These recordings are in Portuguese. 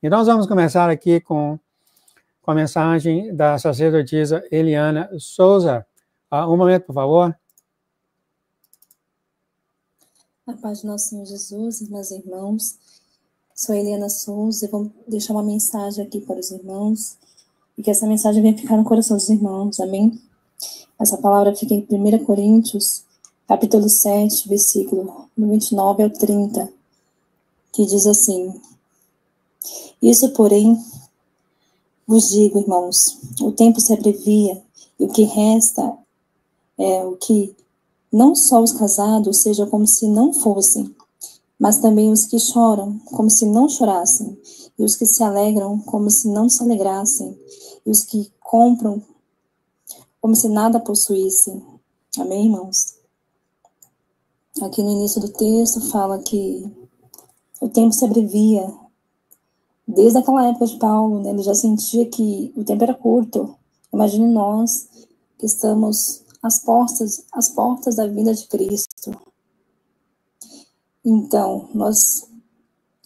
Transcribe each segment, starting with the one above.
Então, nós vamos começar aqui com a mensagem da sacerdotisa Eliana Souza. Um momento, por favor. A paz de nosso Senhor Jesus, meus irmãos. Sou Eliana Souza e vou deixar uma mensagem aqui para os irmãos e que essa mensagem venha ficar no coração dos irmãos, amém? Essa palavra fica em 1 Coríntios, capítulo 7, versículo 29 ao 30, que diz assim: Isso, porém, vos digo, irmãos, o tempo se abrevia, e o que resta é o que não só os casados sejam como se não fossem, mas também os que choram como se não chorassem, e os que se alegram como se não se alegrassem, e os que compram como se nada possuíssem. Amém, irmãos? Aqui no início do texto fala que o tempo se abrevia. Desde aquela época de Paulo, né, ele já sentia que o tempo era curto. Imagine nós que estamos às portas da vinda de Cristo. Então, nós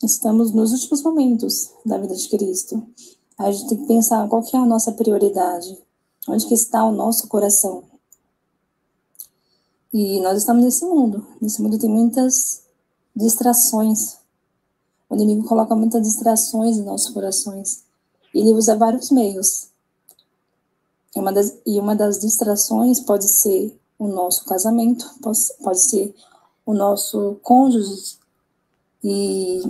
estamos nos últimos momentos da vida de Cristo. A gente tem que pensar qual que é a nossa prioridade, onde que está o nosso coração. E nós estamos nesse mundo. Nesse mundo tem muitas distrações. O inimigo coloca muitas distrações em nossos corações. Ele usa vários meios. E uma das distrações pode ser o nosso casamento, pode ser o nosso cônjuge. E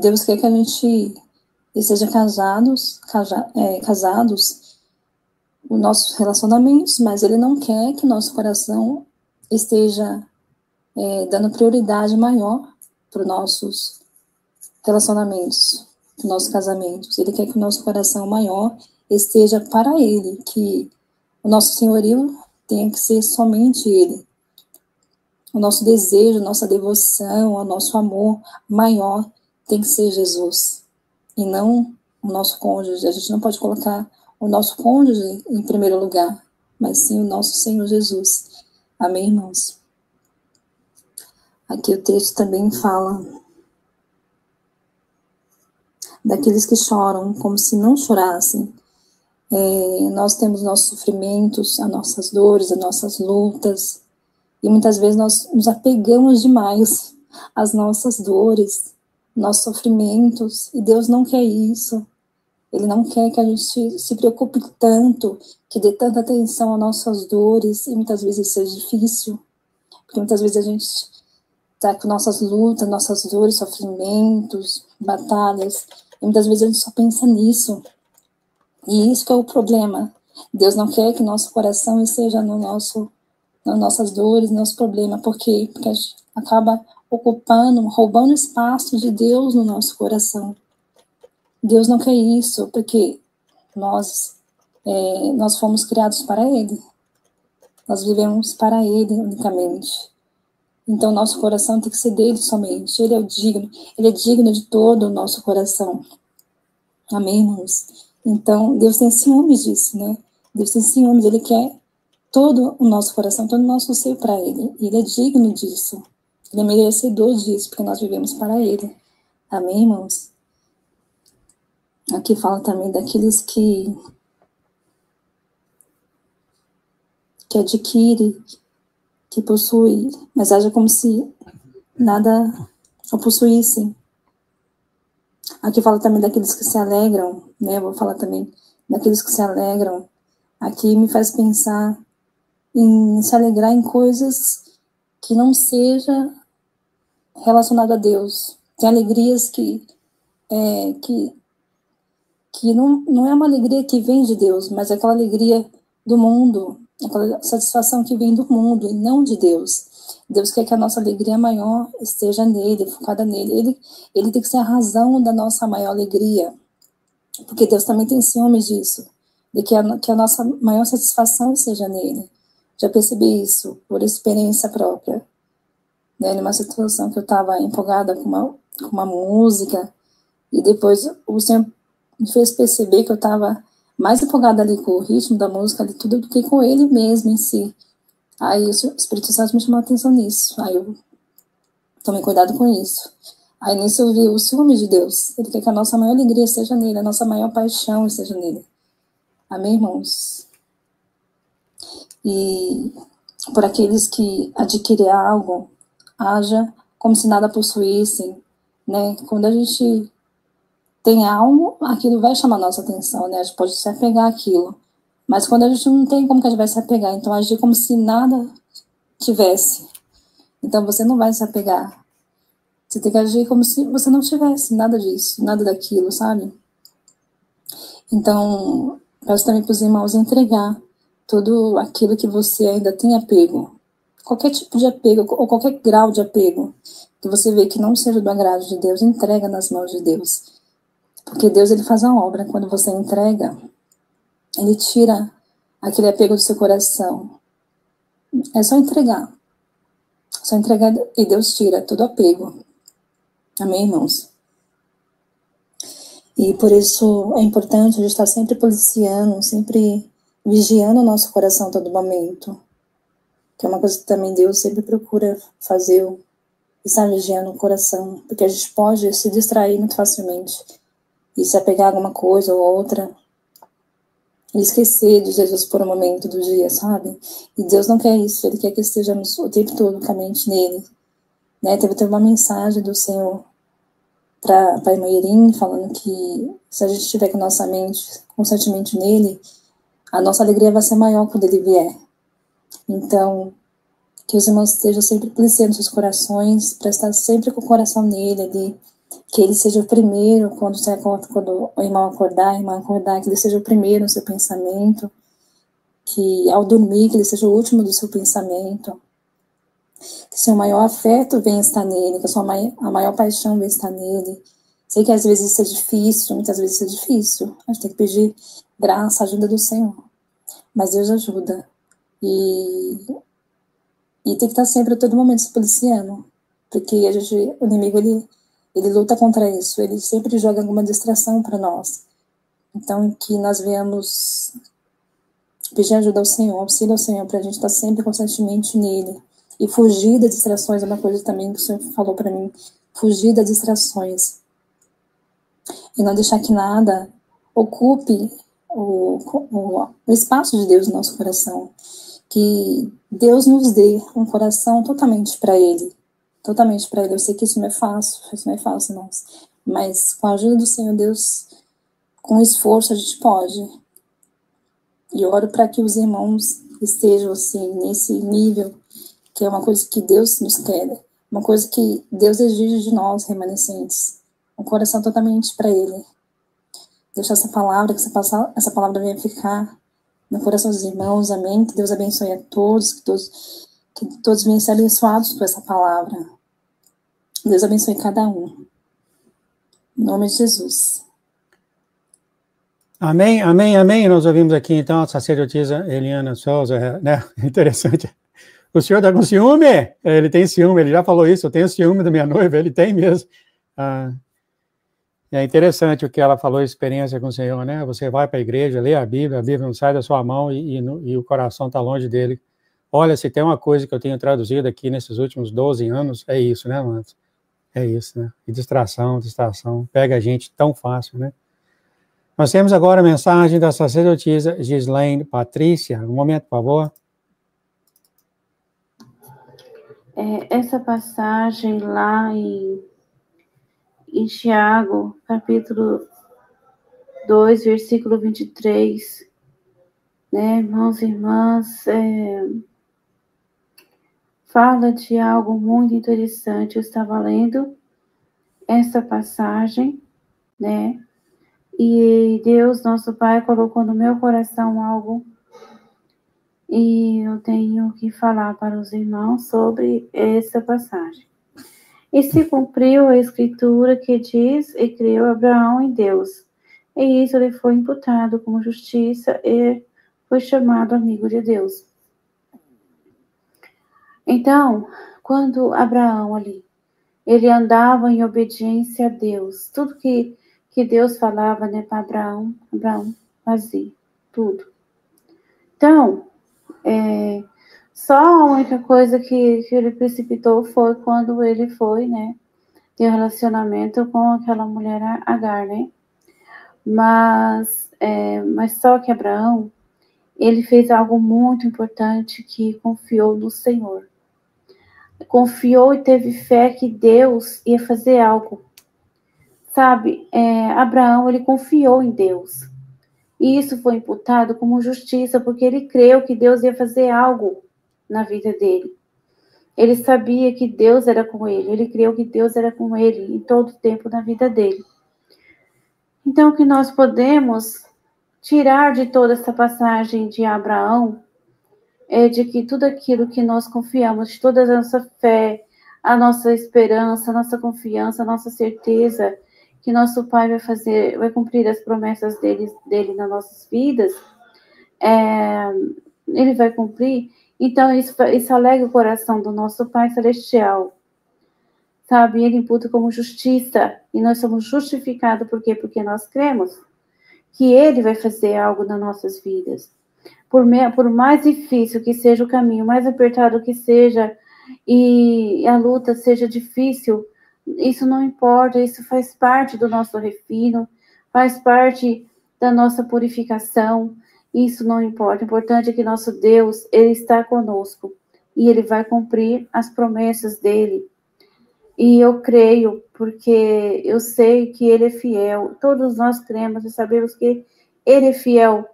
Deus quer que a gente esteja casados, os nossos relacionamentos, mas Ele não quer que nosso coração esteja dando prioridade maior para os nossos relacionamentos, para os nossos casamentos. Ele quer que o nosso coração maior esteja para Ele, que o nosso senhorio tenha que ser somente Ele. O nosso desejo, nossa devoção, o nosso amor maior tem que ser Jesus, e não o nosso cônjuge. A gente não pode colocar o nosso cônjuge em primeiro lugar, mas sim o nosso Senhor Jesus. Amém, irmãos? Aqui o texto também fala daqueles que choram como se não chorassem. Nós temos nossos sofrimentos, as nossas dores, as nossas lutas, e muitas vezes nós nos apegamos demais às nossas dores, nossos sofrimentos, e Deus não quer isso. Ele não quer que a gente se preocupe tanto, que dê tanta atenção às nossas dores, e muitas vezes isso é difícil, porque muitas vezes a gente está com nossas lutas, nossas dores, sofrimentos, batalhas, e muitas vezes a gente só pensa nisso. E isso que é o problema. Deus não quer que nosso coração esteja nas nossas dores, nos problemas. Por quê? Porque a gente acaba roubando espaço de Deus no nosso coração. Deus não quer isso, porque nós fomos criados para Ele. Nós vivemos para Ele unicamente. Então, nosso coração tem que ser dele somente. Ele é digno de todo o nosso coração. Amém, irmãos? Então, Deus tem ciúmes disso, né? Deus tem ciúmes, Ele quer todo o nosso coração, todo o nosso ser para Ele. Ele é digno disso. Ele é merecedor disso, porque nós vivemos para Ele. Amém, irmãos? Aqui fala também daqueles que adquire, que possui, mas age como se nada o possuíssem. Aqui fala também daqueles que se alegram, né? Vou falar também daqueles que se alegram. Aqui me faz pensar em se alegrar em coisas que não seja relacionado a Deus. Tem alegrias que não é uma alegria que vem de Deus, mas é aquela alegria do mundo, aquela satisfação que vem do mundo e não de Deus. Deus quer que a nossa alegria maior esteja nele, focada nele. Ele tem que ser a razão da nossa maior alegria, porque Deus também tem ciúmes disso, de que a nossa maior satisfação seja nele. Já percebi isso por experiência própria, né? Numa situação que eu estava empolgada com uma música, e depois o Senhor me fez perceber que eu estava mais empolgada ali com o ritmo da música, ali tudo, do que com ele mesmo em si. Aí o Espírito Santo me chamou a atenção nisso. Aí eu tomei cuidado com isso. Aí nisso eu vi o ciúme de Deus. Ele quer que a nossa maior alegria seja nele, a nossa maior paixão esteja nele. Amém, irmãos? E por aqueles que adquirem algo, haja como se nada possuíssem, né? Quando a gente tem algo, aquilo vai chamar nossa atenção, né? A gente pode se apegar àquilo. Mas quando a gente não tem, como que a gente vai se apegar? Então, agir como se nada tivesse. Então, você não vai se apegar. Você tem que agir como se você não tivesse nada disso, nada daquilo, sabe? Então, peço também para os irmãos entregar tudo aquilo que você ainda tem apego. Qualquer tipo de apego, ou qualquer grau de apego, que você vê que não seja do agrado de Deus, entrega nas mãos de Deus. Porque Deus, ele faz a obra. Quando você entrega, ele tira aquele apego do seu coração. É só entregar. Só entregar e Deus tira todo apego. Amém, irmãos? E por isso é importante a gente estar sempre policiando, sempre vigiando o nosso coração a todo momento. Que é uma coisa que também Deus sempre procura fazer, estar vigiando o coração. Porque a gente pode se distrair muito facilmente e se apegar a alguma coisa ou outra e esquecer de Jesus por um momento do dia, sabe? E Deus não quer isso, Ele quer que estejamos o tempo todo com a mente nele. Né? Teve uma mensagem do Senhor para a irmã Irim, falando que se a gente estiver com a nossa mente constantemente nele, a nossa alegria vai ser maior quando ele vier. Então, que os irmãos estejam sempre policiando seus corações, para estar sempre com o coração nele ali, que ele seja o primeiro quando o irmão acordar, a irmã acordar, que ele seja o primeiro no seu pensamento, que ao dormir, que ele seja o último do seu pensamento, que seu maior afeto venha estar nele, que a maior paixão venha estar nele. Sei que às vezes isso é difícil, muitas vezes isso é difícil, a gente tem que pedir graça, ajuda do Senhor, mas Deus ajuda. E tem que estar sempre a todo momento se policiando, porque o inimigo ele luta contra isso, ele sempre joga alguma distração para nós. Então, que nós venhamos pedir ajuda ao Senhor, auxílio ao Senhor, para a gente estar sempre constantemente nele. E fugir das distrações é uma coisa também que o Senhor falou para mim, fugir das distrações. E não deixar que nada ocupe o espaço de Deus no nosso coração. Que Deus nos dê um coração totalmente para Ele. Totalmente para Ele. Eu sei que isso não é fácil, irmãos. Mas com a ajuda do Senhor, Deus, com esforço, a gente pode. E oro para que os irmãos estejam assim, nesse nível, que é uma coisa que Deus nos quer. Uma coisa que Deus exige de nós, remanescentes. Um coração totalmente para Ele. Deixa essa palavra, que essa palavra venha ficar no coração dos irmãos, amém? Que Deus abençoe a todos, que todos venham ser abençoados por essa palavra. Deus abençoe cada um. Em nome de Jesus. Amém, amém, amém. Nós ouvimos aqui, então, a sacerdotisa Eliana Souza, né? Interessante. O senhor está com ciúme? Ele tem ciúme, ele já falou isso, eu tenho ciúme da minha noiva, ele tem mesmo. É interessante o que ela falou, a experiência com o Senhor, né? Você vai para a igreja, lê a Bíblia não sai da sua mão e o coração está longe dele. Olha, se tem uma coisa que eu tenho traduzido aqui nesses últimos 12 anos, é isso, né, Mantos? É isso, né? E distração, pega a gente tão fácil, né? Nós temos agora a mensagem da sacerdotisa Gislaine Patrícia. Um momento, por favor. Essa passagem lá em Tiago, capítulo 2, versículo 23, né, irmãos e irmãs, fala de algo muito interessante. Eu estava lendo essa passagem, né, e Deus, nosso Pai, colocou no meu coração algo, e eu tenho que falar para os irmãos sobre essa passagem. E se cumpriu a escritura que diz: e creu Abraão em Deus, e isso lhe foi imputado como justiça, e foi chamado amigo de Deus. Então, quando Abraão ali, ele andava em obediência a Deus, tudo que Deus falava, né, para Abraão fazia, tudo. Então, só a única coisa que ele precipitou foi quando ele foi, né, ter relacionamento com aquela mulher Agar, né? Mas só que Abraão, ele fez algo muito importante, que confiou no Senhor. Confiou e teve fé que Deus ia fazer algo. Sabe, Abraão, ele confiou em Deus. E isso foi imputado como justiça, porque ele creu que Deus ia fazer algo na vida dele. Ele sabia que Deus era com ele creu que Deus era com ele em todo o tempo da vida dele. Então, o que nós podemos tirar de toda essa passagem de Abraão é de que tudo aquilo que nós confiamos, de toda a nossa fé, a nossa esperança, a nossa confiança, a nossa certeza que nosso Pai vai cumprir as promessas dele nas nossas vidas, ele vai cumprir. Então, isso alegra o coração do nosso Pai Celestial, sabe? Ele imputa como justiça, e nós somos justificados, por quê? Porque nós cremos que Ele vai fazer algo nas nossas vidas. Por mais difícil que seja o caminho, mais apertado que seja, e a luta seja difícil, isso não importa, isso faz parte do nosso refino, faz parte da nossa purificação, isso não importa. O importante é que nosso Deus, Ele está conosco, e Ele vai cumprir as promessas dEle. E eu creio, porque eu sei que Ele é fiel. Todos nós cremos e sabemos que Ele é fiel.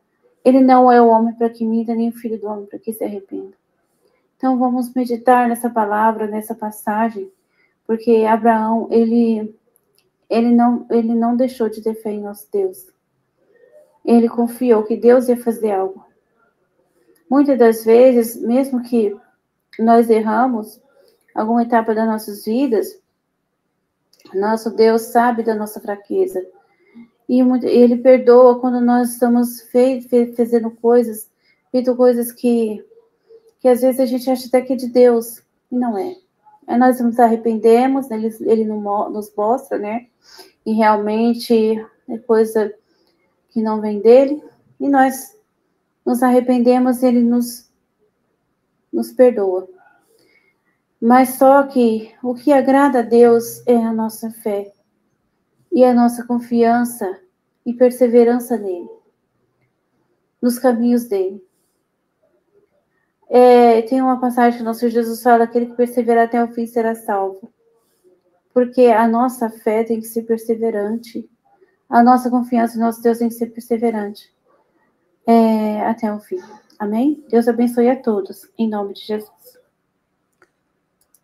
Ele não é o homem para que minta, nem o filho do homem para que se arrependa. Então vamos meditar nessa palavra, nessa passagem, porque Abraão, ele não deixou de ter fé em nosso Deus. Ele confiou que Deus ia fazer algo. Muitas das vezes, mesmo que nós erramos alguma etapa das nossas vidas, nosso Deus sabe da nossa fraqueza. E Ele perdoa quando nós estamos fazendo coisas, feito coisas que às vezes a gente acha até que é de Deus, e não é. Aí nós nos arrependemos, Ele nos mostra, né? E realmente é coisa que não vem dele, e nós nos arrependemos e Ele nos perdoa. Mas só que o que agrada a Deus é a nossa fé e a nossa confiança e perseverança nele, nos caminhos dele. Tem uma passagem que o nosso Jesus fala: aquele que perseverar até o fim será salvo. Porque a nossa fé tem que ser perseverante, a nossa confiança no nosso Deus tem que ser perseverante até o fim. Amém? Deus abençoe a todos, em nome de Jesus.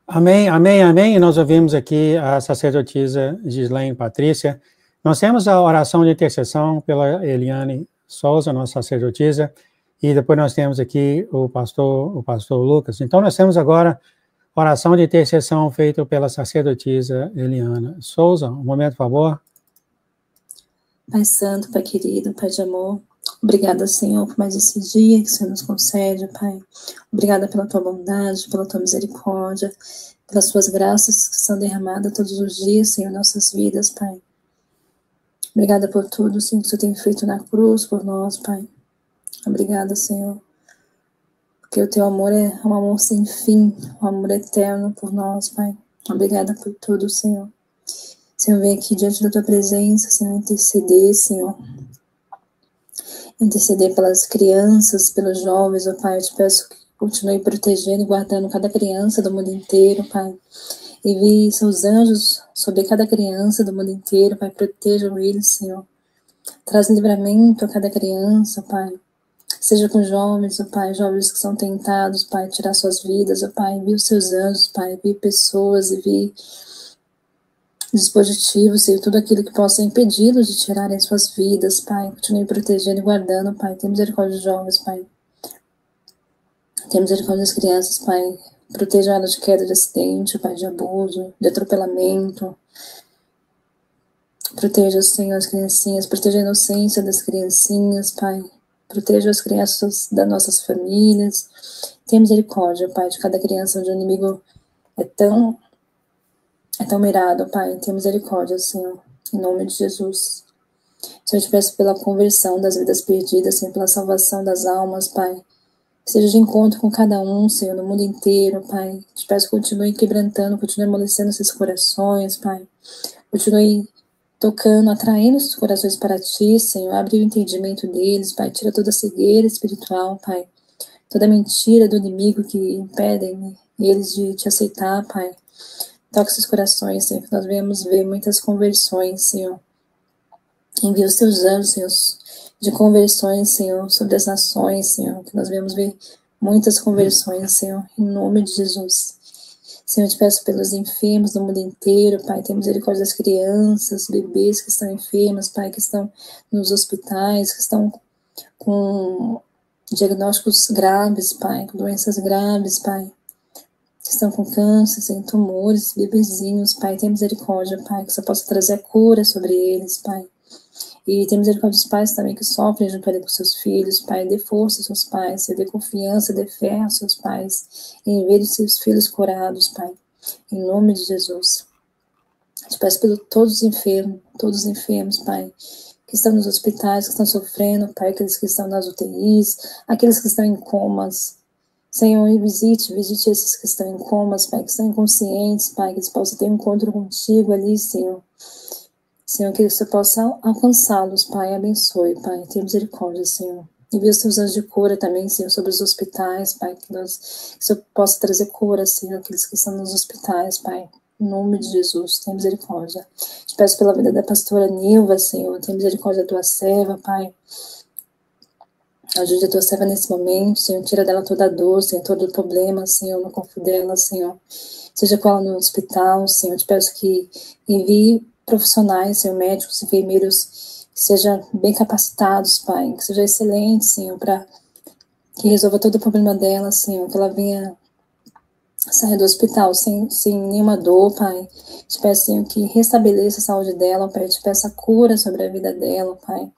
Amém, amém, amém. E nós ouvimos aqui a sacerdotisa Gislaine Patrícia. Nós temos a oração de intercessão pela Eliane Souza, nossa sacerdotisa, e depois nós temos aqui o pastor Lucas. Então nós temos agora oração de intercessão feita pela sacerdotisa Eliana Souza. Um momento, por favor. Pai Santo, Pai querido, Pai de amor, obrigada, Senhor, por mais esse dia que o Senhor nos concede, Pai. Obrigada pela tua bondade, pela tua misericórdia, pelas tuas graças que são derramadas todos os dias, Senhor, em nossas vidas, Pai. Obrigada por tudo, Senhor, que o Senhor tem feito na cruz por nós, Pai. Obrigada, Senhor, porque o teu amor é um amor sem fim, um amor eterno por nós, Pai. Obrigada por tudo, Senhor. Senhor, vem aqui diante da tua presença, Senhor, interceder, Senhor. Interceder pelas crianças, pelos jovens, ó Pai. Eu te peço que continue protegendo e guardando cada criança do mundo inteiro, Pai. Envie seus anjos sobre cada criança do mundo inteiro, Pai. Protejam eles, Senhor. Traz livramento a cada criança, Pai. Seja com jovens, ó Pai, jovens que são tentados, Pai, tirar suas vidas, ó Pai. Envie os seus anjos, Pai. Envie pessoas, envie dispositivos, Senhor, tudo aquilo que possa impedi-los de tirarem suas vidas, Pai. Continue protegendo e guardando, Pai. Tem misericórdia dos jovens, Pai. Tem misericórdia das crianças, Pai. Proteja elas de queda, de acidente, Pai, de abuso, de atropelamento. Proteja, Senhor, as criancinhas. Proteja a inocência das criancinhas, Pai. Proteja as crianças das nossas famílias. Tem misericórdia, Pai, de cada criança onde o inimigo é tão mirado, Pai. Tem misericórdia, Senhor, em nome de Jesus. Senhor, eu te peço pela conversão das vidas perdidas, Senhor, pela salvação das almas, Pai. seja de encontro com cada um, Senhor, no mundo inteiro, Pai. Te peço que continue quebrantando, continue amolecendo esses corações, Pai. Continue tocando, atraindo esses corações para Ti, Senhor. Abre o entendimento deles, Pai. Tira toda a cegueira espiritual, Pai. Toda mentira do inimigo que impedem eles de Te aceitar, Pai. Toque esses corações, Senhor, que nós venhamos ver muitas conversões, Senhor. Envia os Teus anjos, Senhor, de conversões, Senhor, sobre as nações, Senhor, que nós venhamos ver muitas conversões, Senhor, em nome de Jesus. Senhor, eu te peço pelos enfermos do mundo inteiro, Pai, tem misericórdia das crianças, bebês que estão enfermos, Pai, que estão nos hospitais, que estão com diagnósticos graves, Pai, com doenças graves, Pai, que estão com câncer, sem tumores, bebezinhos, Pai, tem misericórdia, Pai, que você possa trazer a cura sobre eles, Pai. E tem misericórdia dos pais também que sofrem junto ali com seus filhos, Pai, dê força aos seus pais, dê confiança, dê fé aos seus pais, em ver os seus filhos curados, Pai, em nome de Jesus. Te peço por todos os enfermos, Pai, que estão nos hospitais, que estão sofrendo, Pai, aqueles que estão nas UTIs, aqueles que estão em comas, Senhor, e visite esses que estão em comas, Pai, que estão inconscientes, Pai, que eles possam ter um encontro contigo ali, Senhor. Senhor, que você possa alcançá-los, Pai, abençoe, Pai, tenha misericórdia, Senhor. Envia os teus anjos de cura também, Senhor, sobre os hospitais, Pai, que o Senhor possa trazer cura, Senhor, aqueles que estão nos hospitais, Pai, em nome de Jesus, tenha misericórdia. Te peço pela vida da pastora Nilva, Senhor, tenha misericórdia da tua serva, Pai. Ajude a tua serva nesse momento, Senhor, tira dela toda a dor, Senhor, todo o problema, Senhor, no corpo dela, Senhor. Seja com ela no hospital, Senhor, te peço que envie profissionais, Senhor, médicos, enfermeiros, que sejam bem capacitados, Pai, que seja excelente, Senhor, para que resolva todo o problema dela, Senhor, que ela venha sair do hospital sem nenhuma dor, Pai. Te peço, Senhor, que restabeleça a saúde dela, Pai, te peço a cura sobre a vida dela, Pai.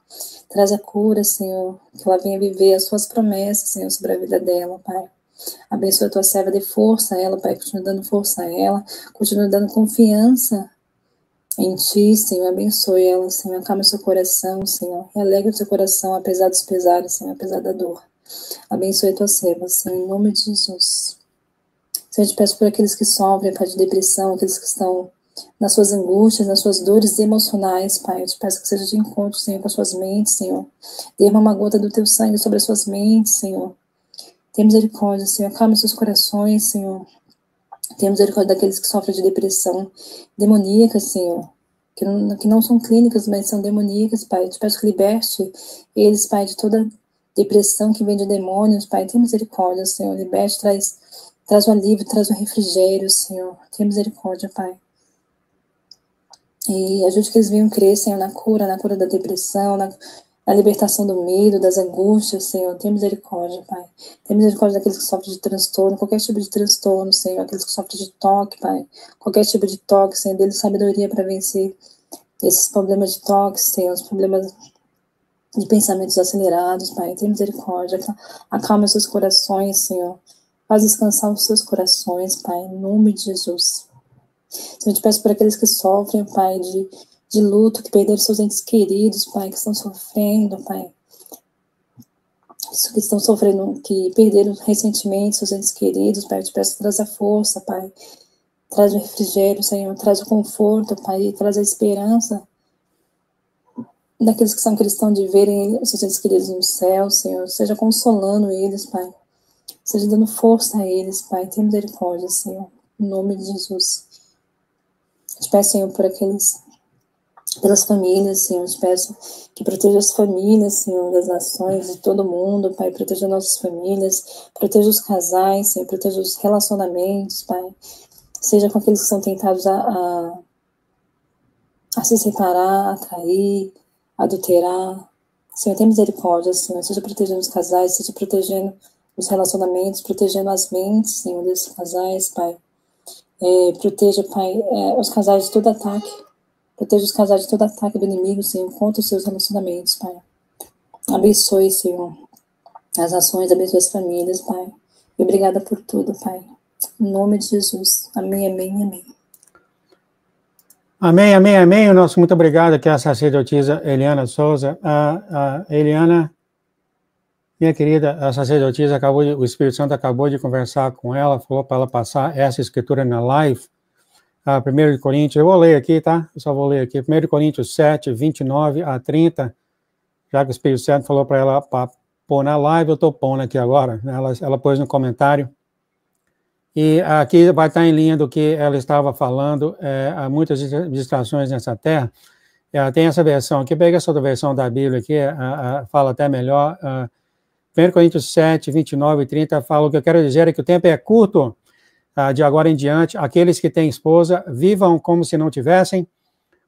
Traz a cura, Senhor, que ela venha viver as suas promessas, Senhor, sobre a vida dela, Pai. Abençoa a tua serva, dê força a ela, Pai, continua dando força a ela, continua dando confiança em Ti, Senhor, abençoe ela, Senhor, acalma o seu coração, Senhor, e alegra o seu coração, apesar dos pesares, Senhor, apesar da dor. Abençoe a tua serva, Senhor, em nome de Jesus. Senhor, eu te peço por aqueles que sofrem, Pai, de depressão, aqueles que estão nas suas angústias, nas suas dores emocionais, Pai, eu te peço que seja de encontro, Senhor, com as suas mentes, Senhor. Derrama uma gota do teu sangue sobre as suas mentes, Senhor. Tenha misericórdia, Senhor, acalma os seus corações, Senhor. Tenha misericórdia daqueles que sofrem de depressão demoníaca, Senhor, que não são clínicas, mas são demoníacas, Pai. Eu te peço que liberte eles, Pai, de toda depressão que vem de demônios, Pai. Tenha misericórdia, Senhor, liberte, traz o alívio, traz o refrigério, Senhor. Tenha misericórdia, Pai. E ajude que eles venham crer, Senhor, na cura da depressão, na libertação do medo, das angústias, Senhor. Tenha misericórdia, Pai. Tenha misericórdia daqueles que sofrem de transtorno, qualquer tipo de transtorno, Senhor. Aqueles que sofrem de toque, Pai. Qualquer tipo de toque, Senhor. Dê-lhes sabedoria para vencer esses problemas de toque, Senhor. Os problemas de pensamentos acelerados, Pai. Tenha misericórdia. Acalma os seus corações, Senhor. Faz descansar os seus corações, Pai. Em nome de Jesus. Senhor, eu te peço por aqueles que sofrem, Pai, de luto, que perderam seus entes queridos, Pai, que estão sofrendo, Pai. Que estão sofrendo, que perderam recentemente seus entes queridos, Pai. Eu te peço que traz a força, Pai. Traz o refrigério, Senhor. Traz o conforto, Pai. E traz a esperança daqueles que são cristãos de verem os seus entes queridos no céu, Senhor. Seja consolando eles, Pai. Seja dando força a eles, Pai. Tenha misericórdia, Senhor. Em nome de Jesus. Te peço, Senhor, pelas famílias, Senhor. Te peço que proteja as famílias, Senhor, das nações, de todo mundo, Pai. Proteja nossas famílias, proteja os casais, Senhor. Proteja os relacionamentos, Pai. Seja com aqueles que são tentados a se separar, a trair, a adulterar. Senhor, tenha misericórdia, Senhor. Seja protegendo os casais, seja protegendo os relacionamentos, protegendo as mentes, Senhor, desses casais, Pai. Proteja, Pai, os casais de todo ataque. Proteja os casais de todo ataque do inimigo, Senhor, contra os seus relacionamentos, Pai. Abençoe, Senhor, as nações, abençoe as famílias, Pai. E obrigada por tudo, Pai. Em nome de Jesus. Amém, amém, amém. Amém, amém, amém. O nosso muito obrigado aqui à sacerdotisa Eliana Souza. A Eliana Minha querida, a sacerdotisa o Espírito Santo acabou de conversar com ela, falou para ela passar essa escritura na live. 1 Coríntios, eu vou ler aqui, tá? Eu só vou ler aqui. 1 Coríntios 7, 29 a 30, já que o Espírito Santo falou para ela pôr na live, eu estou pondo aqui agora. Ela pôs no comentário. E aqui vai estar em linha do que ela estava falando. Há muitas distrações nessa terra. Tem essa versão aqui, pega essa outra versão da Bíblia aqui, fala até melhor. 1 Coríntios 7, 29 e 30 fala: o que eu quero dizer é que o tempo é curto, de agora em diante. Aqueles que têm esposa, vivam como se não tivessem,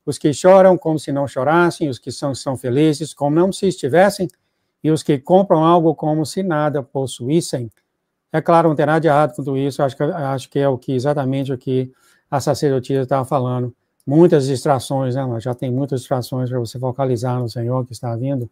os que choram como se não chorassem, os que são felizes como não se estivessem, e os que compram algo como se nada possuíssem. É claro, não tem nada de errado com tudo isso, acho que é exatamente o que a sacerdotisa estava falando. Muitas distrações, né? Já tem muitas distrações para você focalizar no Senhor que está vindo.